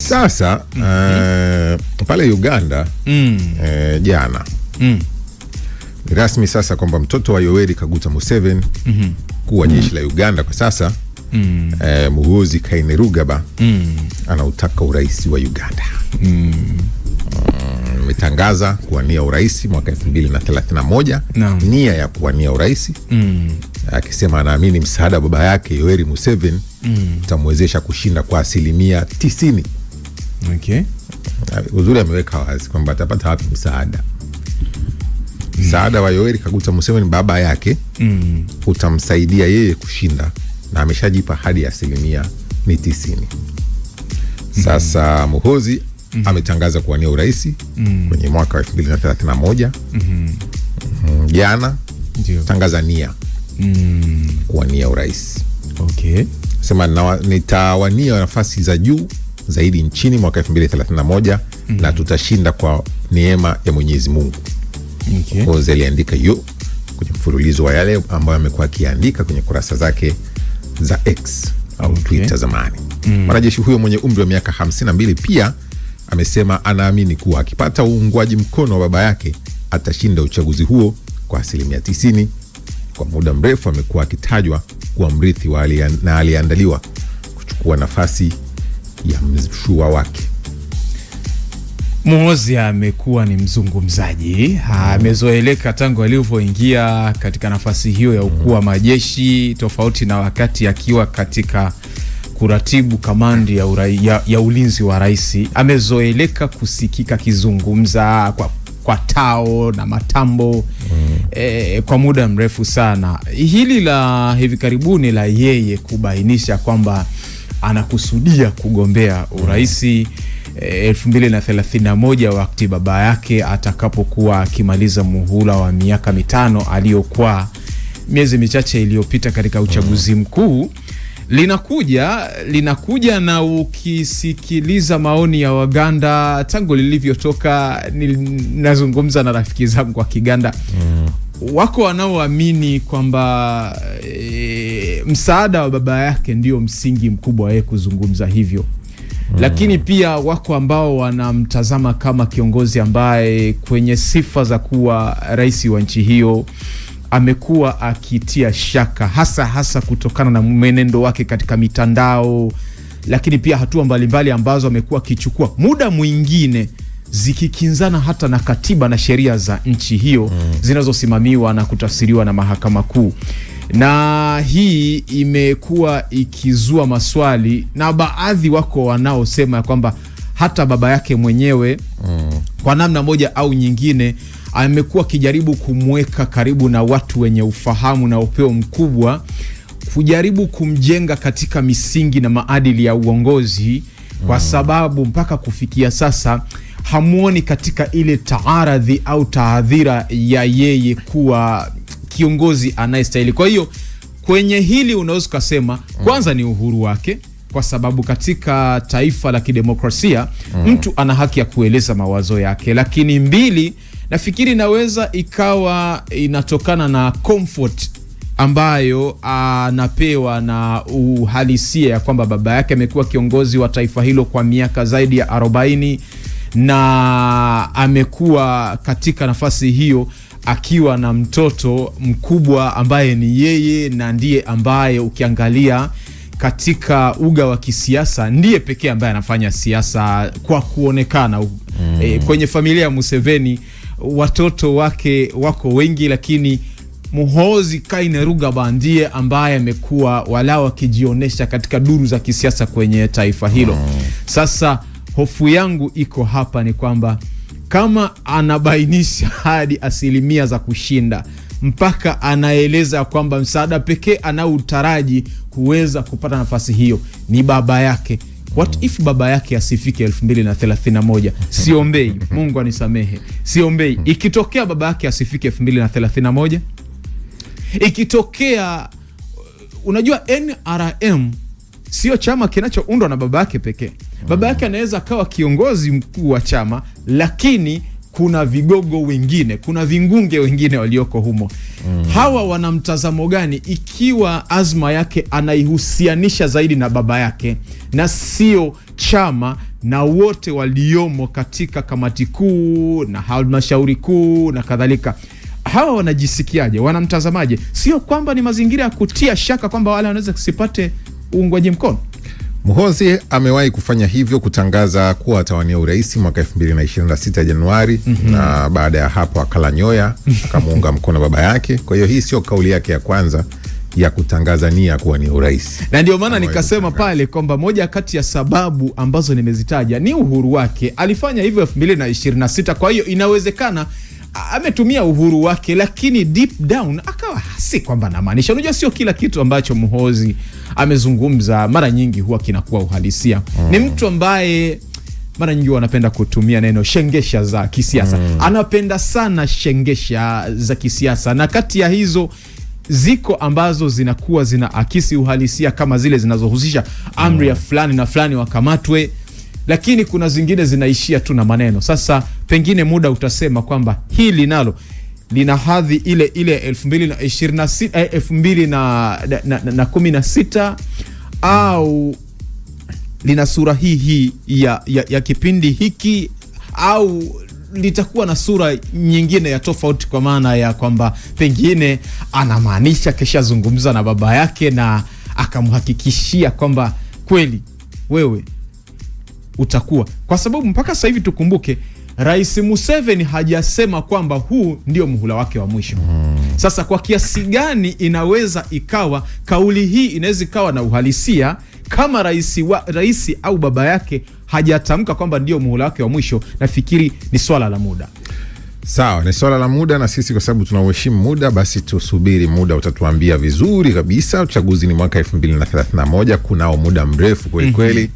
Sasa pale Uganda jana ni rasmi sasa kwamba mtoto wa Yoweri Kaguta Museveni kuwa jeshi la Uganda kwa sasa Muhoozi Kainerugaba anautaka urais wa Uganda. Ametangaza kuwania urais mwaka 2031 nia ya kuwania urais akisema anaamini msaada wa baba yake Yoweri Museveni utamwezesha kushinda kwa 90%. Okay. Uzuri ameweka wazi kwamba atapata wapi msaada. Msaada wa Yoweri Kaguta Museveni baba yake utamsaidia yeye kushinda, na ameshajipa hadi ya 90%. Sasa Muhoozi ametangaza kuwania urais kwenye mwaka wa 2031. Jana tangaza nia kuwania urais. Okay. Sema nitawania nafasi za juu zaidi nchini mwaka 2031 na tutashinda kwa neema ya Mwenyezi Mungu. Okay. Muhoozi aliandika hiyo kwenye mfululizo wa yale ambayo amekuwa akiandika kwenye kurasa zake za X au Twitter zamani. Mwanajeshi huyo mwenye umri wa miaka 52 pia amesema anaamini kuwa akipata uungwaji mkono wa baba yake atashinda uchaguzi huo kwa 90%. Kwa muda mrefu amekuwa akitajwa kuwa mrithi na aliandaliwa kuchukua nafasi ya mshua wake. Muhoozi amekuwa ni mzungumzaji, amezoeleka tangu alivyoingia katika nafasi hiyo ya ukuu wa majeshi, tofauti na wakati akiwa katika kuratibu kamandi ya ulinzi wa rais. Amezoeleka kusikika kizungumza kwa tao na matambo kwa muda mrefu sana. Hili la hivi karibuni la yeye kubainisha kwamba anakusudia kugombea uraisi 2031 wakati baba yake atakapokuwa akimaliza muhula wa miaka 5 aliyokuwa miezi michache iliyopita katika uchaguzi mkuu, linakuja na ukisikiliza maoni ya Waganda tangu lilivyotoka. Nazungumza na rafiki zangu wa Kiganda, wako wanaoamini kwamba msaada wa baba yake ndio msingi mkubwa wa yeye kuzungumza hivyo. Lakini pia wako ambao wanamtazama kama kiongozi ambaye kwenye sifa za kuwa rais wa nchi hiyo amekuwa akitia shaka, hasa kutokana na mwenendo wake katika mitandao, lakini pia hatua mbalimbali ambazo amekuwa akichukua, muda mwingine zikikinzana hata na katiba na sheria za nchi hiyo zinazosimamiwa na kutafsiriwa na mahakama kuu. Na hii imekuwa ikizua maswali, na baadhi wako wanaosema kwamba hata baba yake mwenyewe kwa namna moja au nyingine amekuwa akijaribu kumweka karibu na watu wenye ufahamu na upeo mkubwa, kujaribu kumjenga katika misingi na maadili ya uongozi, kwa sababu mpaka kufikia sasa hamuoni katika ile taaradhi au taadhira ya yeye kuwa kiongozi anayestahili. Kwa hiyo kwenye hili unaweza kusema kwanza ni uhuru wake, kwa sababu katika taifa la kidemokrasia mtu ana haki ya kueleza mawazo yake. Lakini mbili, nafikiri naweza ikawa inatokana na comfort ambayo anapewa na uhalisia ya kwamba baba yake amekuwa kiongozi wa taifa hilo kwa miaka zaidi ya 40 na amekuwa katika nafasi hiyo akiwa na mtoto mkubwa ambaye ni yeye, na ndiye ambaye ukiangalia katika uga wa kisiasa ndiye pekee ambaye anafanya siasa kwa kuonekana. Kwenye familia ya Museveni watoto wake wako wengi, lakini Muhoozi Kainerugaba ndiye ambaye amekuwa walao akijionesha katika duru za kisiasa kwenye taifa hilo. Sasa hofu yangu iko hapa ni kwamba kama anabainisha hadi 90% za kushinda, mpaka anaeleza kwamba msaada pekee anautaraji kuweza kupata nafasi hiyo ni baba yake. What if baba yake asifike 2031? Siombei, Mungu anisamehe, siombei. Ikitokea baba yake asifike 2031, ikitokea, unajua NRM sio chama kinachoundwa na baba yake pekee. Baba yake anaweza akawa kiongozi mkuu wa chama, lakini kuna vigogo wengine, kuna vingunge wengine walioko humo. Hawa wana mtazamo gani ikiwa azma yake anaihusianisha zaidi na baba yake na sio chama na wote waliomo katika kamati kuu na halmashauri kuu na kadhalika, hawa wanajisikiaje? Wanamtazamaje? Sio kwamba ni mazingira ya kutia shaka kwamba wale wanaweza kusipate uungwaji mkono. Muhoozi amewahi kufanya hivyo, kutangaza kuwa atawania urais mwaka 2026 Januari, na baada ya hapo akala nyoya, akamuunga mkono baba yake. Kwa hiyo hii sio kauli yake ya kwanza ya kutangaza nia kuwania urais. Na ndio maana nikasema pale kwamba moja kati ya sababu ambazo nimezitaja ni uhuru wake. Alifanya hivyo 2026, kwa hiyo inawezekana ametumia uhuru wake, lakini deep down akawa si kwamba anamaanisha. Unajua sio kila kitu ambacho Muhoozi amezungumza mara nyingi huwa kinakuwa uhalisia. Ni mtu ambaye mara nyingi wanapenda kutumia neno shengesha za kisiasa. Anapenda sana shengesha za kisiasa, na kati ya hizo ziko ambazo zinakuwa zinaakisi uhalisia, kama zile zinazohusisha amri ya fulani na fulani wakamatwe, lakini kuna zingine zinaishia tu na maneno. Sasa pengine muda utasema kwamba hili nalo lina hadhi ile 2016 au lina sura hii ya kipindi hiki, au litakuwa na sura nyingine ya tofauti, kwa maana ya kwamba pengine anamaanisha kesha zungumza na baba yake na akamhakikishia kwamba kweli wewe utakuwa, kwa sababu mpaka sasa hivi tukumbuke Rais Museveni hajasema kwamba huu ndio muhula wake wa mwisho. Sasa kwa kiasi gani inaweza ikawa kauli hii inaweza ikawa na uhalisia kama rais au baba yake hajatamka kwamba ndio muhula wake wa mwisho? Nafikiri ni swala la muda. Sawa, ni swala la muda, na sisi kwa sababu tunauheshimu muda, basi tusubiri muda utatuambia vizuri kabisa. Uchaguzi ni mwaka 2031, kunao muda mrefu kweli kweli.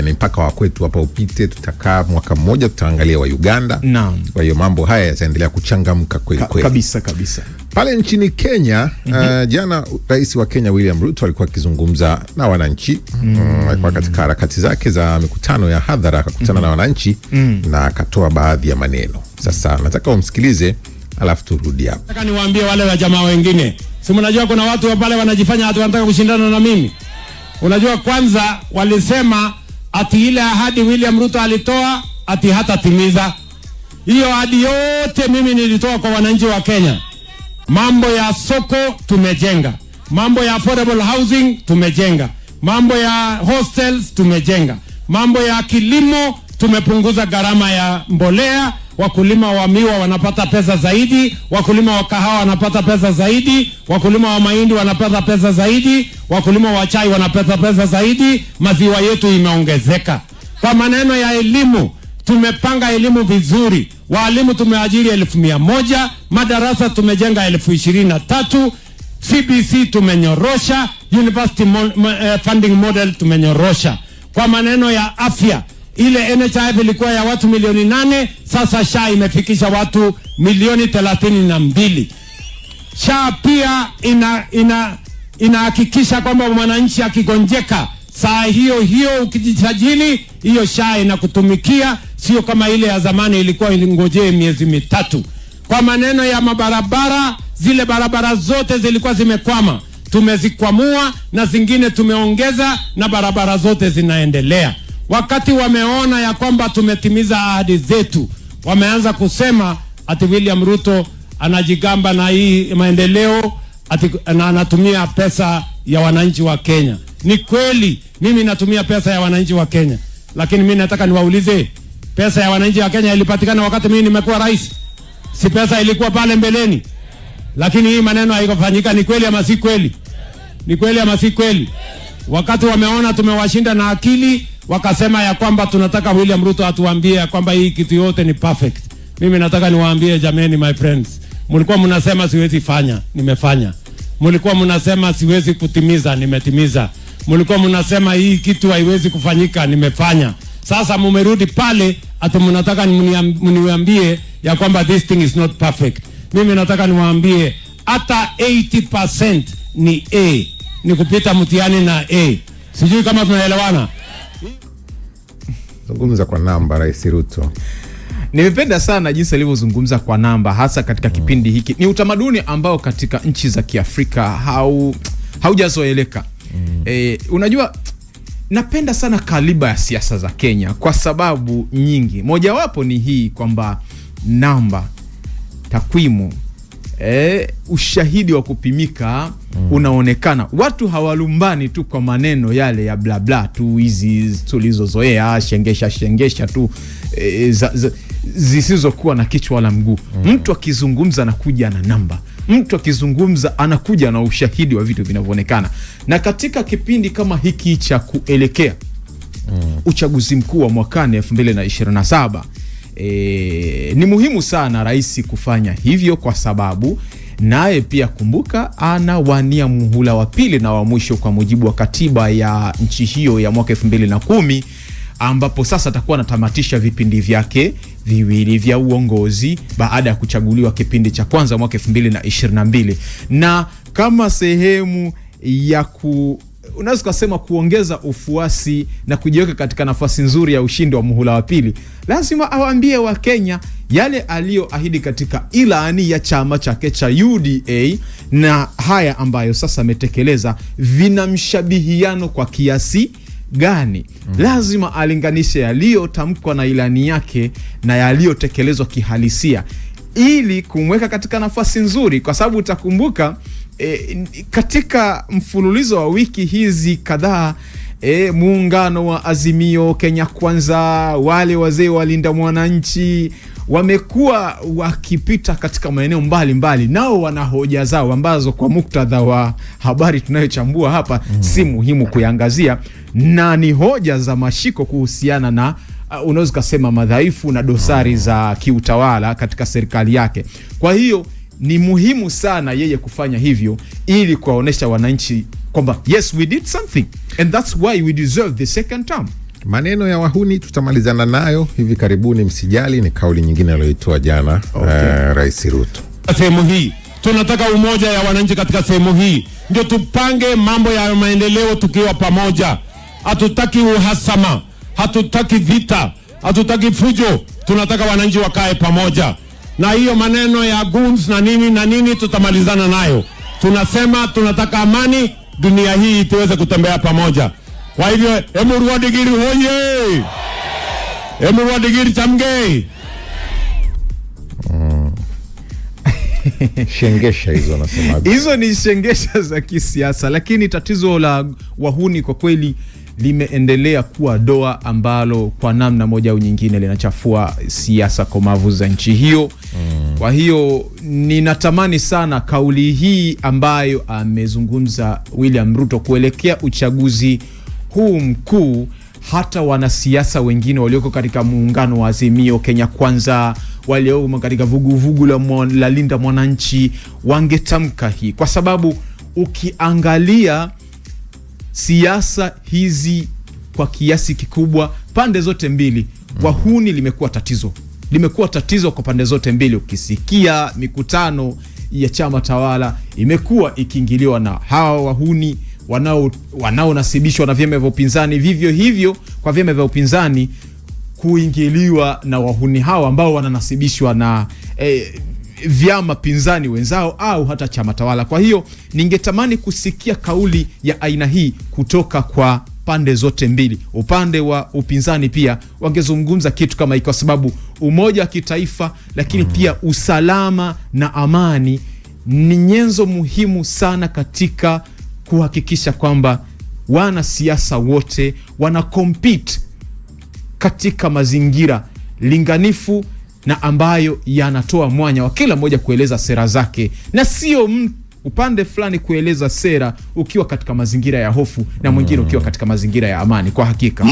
Ni mpaka wa kwetu hapa upite, tutakaa mwaka mmoja, tutaangalia wa Uganda. Kwa hiyo mambo haya yataendelea kuchangamka kweli kweli. Kabisa. Pale nchini Kenya, jana rais wa Kenya William Ruto alikuwa akizungumza na wananchi. Alikuwa katika harakati zake za mikutano ya hadhara, akakutana na wananchi na akatoa baadhi ya maneno. Sasa nataka umsikilize alafu turudi hapo. Nataka niwaambie wale wa jamaa wengine, si mnajua kuna watu wa pale wanajifanya hatu wanataka kushindana na mimi. Unajua kwanza walisema ati ile ahadi William Ruto alitoa ati hatatimiza. Hiyo ahadi yote mimi nilitoa kwa wananchi wa Kenya. Mambo ya soko tumejenga, mambo ya affordable housing tumejenga, mambo ya hostels tumejenga, mambo ya kilimo tumepunguza gharama ya mbolea, wakulima wa miwa wanapata pesa zaidi, wakulima wa kahawa wanapata pesa zaidi, wakulima wa mahindi wanapata pesa zaidi, wakulima wa chai wanapata pesa zaidi, maziwa yetu imeongezeka. Kwa maneno ya elimu, tumepanga elimu vizuri. Walimu tumeajiri 1,100, madarasa tumejenga 23,000, CBC tumenyorosha, university funding model tumenyorosha. Kwa maneno ya afya, ile NHIF ilikuwa ya watu 8,000,000, sasa SHA imefikisha watu 32,000,000. SHA pia inahakikisha kwamba mwananchi akigonjeka saa hiyo ukijisajili, hiyo SHA inakutumikia, sio kama ile ya zamani ilikuwa ingojee miezi mitatu. Kwa maneno ya mabarabara, zile barabara zote zilikuwa zimekwama, tumezikwamua na zingine tumeongeza, na barabara zote zinaendelea. Wakati wameona ya kwamba tumetimiza ahadi zetu, wameanza kusema ati William Ruto anajigamba na hii maendeleo ati na anatumia pesa ya wananchi wa Kenya. Ni kweli mimi natumia pesa ya wananchi wa Kenya, lakini mimi nataka niwaulize, pesa ya wananchi wa Kenya ilipatikana wakati mimi nimekuwa rais? Si pesa ilikuwa pale mbeleni? Lakini hii maneno haikufanyika. Ni kweli ama si kweli? Ni kweli ama si kweli? Wakati wameona tumewashinda na akili, wakasema ya kwamba tunataka William Ruto atuambie ya kwamba hii kitu yote ni perfect. Mimi nataka niwaambie jameni, my friends, mlikuwa mnasema siwezi fanya, nimefanya. Mlikuwa mnasema siwezi kutimiza, nimetimiza. Mlikuwa mnasema hii kitu haiwezi kufanyika, nimefanya. Sasa mumerudi pale ati mnataka mniambie ya kwamba this thing is not perfect. Mimi nataka niwaambie hata 80% ni A, ni kupita mtihani na A. Sijui kama tunaelewana. Zungumza kwa namba Rais Ruto. Nimependa sana jinsi alivyozungumza kwa namba, hasa katika kipindi hiki. Ni utamaduni ambao katika nchi za Kiafrika haujazoeleka. Unajua napenda sana kaliba ya siasa za Kenya kwa sababu nyingi. Mojawapo ni hii kwamba namba, takwimu, ushahidi wa kupimika unaonekana. Watu hawalumbani tu kwa maneno yale ya bla bla tu hizi tulizozoea, shengesha tu zisizokuwa na kichwa wala mguu. Mtu akizungumza anakuja na namba, mtu akizungumza anakuja na ushahidi wa vitu vinavyoonekana. Na katika kipindi kama hiki cha kuelekea uchaguzi mkuu wa mwakani 2027, ni muhimu sana rais kufanya hivyo, kwa sababu naye pia kumbuka anawania muhula wa pili na wa mwisho kwa mujibu wa katiba ya nchi hiyo ya mwaka 2010, ambapo sasa atakuwa anatamatisha vipindi vyake viwili vya uongozi baada ya kuchaguliwa kipindi cha kwanza mwaka 2022. Na kama sehemu ya unaweza kusema kuongeza ufuasi na kujiweka katika nafasi nzuri ya ushindi wa muhula wa pili, lazima awaambie wa Kenya yale aliyoahidi katika ilani ya chama chake cha UDA, na haya ambayo sasa ametekeleza vinamshabihiano kwa kiasi gani. Lazima alinganishe yaliyotamkwa na ilani yake na yaliyotekelezwa kihalisia ili kumweka katika nafasi nzuri, kwa sababu utakumbuka katika mfululizo wa wiki hizi kadhaa, muungano wa Azimio, Kenya Kwanza, wale wazee walinda mwananchi wamekuwa wakipita katika maeneo mbalimbali, nao wana hoja zao ambazo kwa muktadha wa habari tunayochambua hapa si muhimu kuiangazia, na ni hoja za mashiko kuhusiana na unaweza kusema madhaifu na dosari za kiutawala katika serikali yake. Kwa hiyo ni muhimu sana yeye kufanya hivyo ili kuwaonesha wananchi kwamba yes, we did something and that's why we deserve the second term. Maneno ya wahuni tutamalizana nayo hivi karibuni, msijali. Ni kauli nyingine aliyoitoa jana Rais Ruto. Sehemu hii tunataka umoja ya wananchi katika sehemu hii, ndio tupange mambo ya maendeleo tukiwa pamoja. Hatutaki uhasama, hatutaki vita, hatutaki fujo. Tunataka wananchi wakae pamoja, na hiyo maneno ya goons na nini tutamalizana nayo. Tunasema tunataka amani, dunia hii tuweze kutembea pamoja. Kwa hivyo Emurua Digiri hoye, Emurua Digiri chamge. Shengesha hizo nasema. Hizo ni shengesha za kisiasa, lakini tatizo la wahuni kwa kweli limeendelea kuwa doa ambalo kwa namna moja au nyingine linachafua siasa komavu za nchi hiyo. Kwa hiyo ninatamani sana kauli hii ambayo amezungumza William Ruto kuelekea uchaguzi huu mkuu, hata wanasiasa wengine walioko katika muungano wa Azimio, Kenya Kwanza, walioko katika vuguvugu la linda mwananchi wangetamka hii, kwa sababu ukiangalia siasa hizi kwa kiasi kikubwa pande zote mbili, wahuni limekuwa tatizo kwa pande zote mbili. Ukisikia mikutano ya chama tawala imekuwa ikiingiliwa na hawa wahuni wanaonasibishwa na vyama vya upinzani, vivyo hivyo kwa vyama vya upinzani kuingiliwa na wahuni hawa ambao wananasibishwa na vyama pinzani wenzao au hata chama tawala. Kwa hiyo ningetamani kusikia kauli ya aina hii kutoka kwa pande zote mbili. Upande wa upinzani pia wangezungumza kitu kama hiki, kwa sababu umoja wa kitaifa lakini pia usalama na amani ni nyenzo muhimu sana katika kuhakikisha kwamba wanasiasa wote wana compete katika mazingira linganifu na ambayo yanatoa mwanya wa kila mmoja kueleza sera zake, na sio upande fulani kueleza sera ukiwa katika mazingira ya hofu na mwingine ukiwa katika mazingira ya amani. Kwa hakika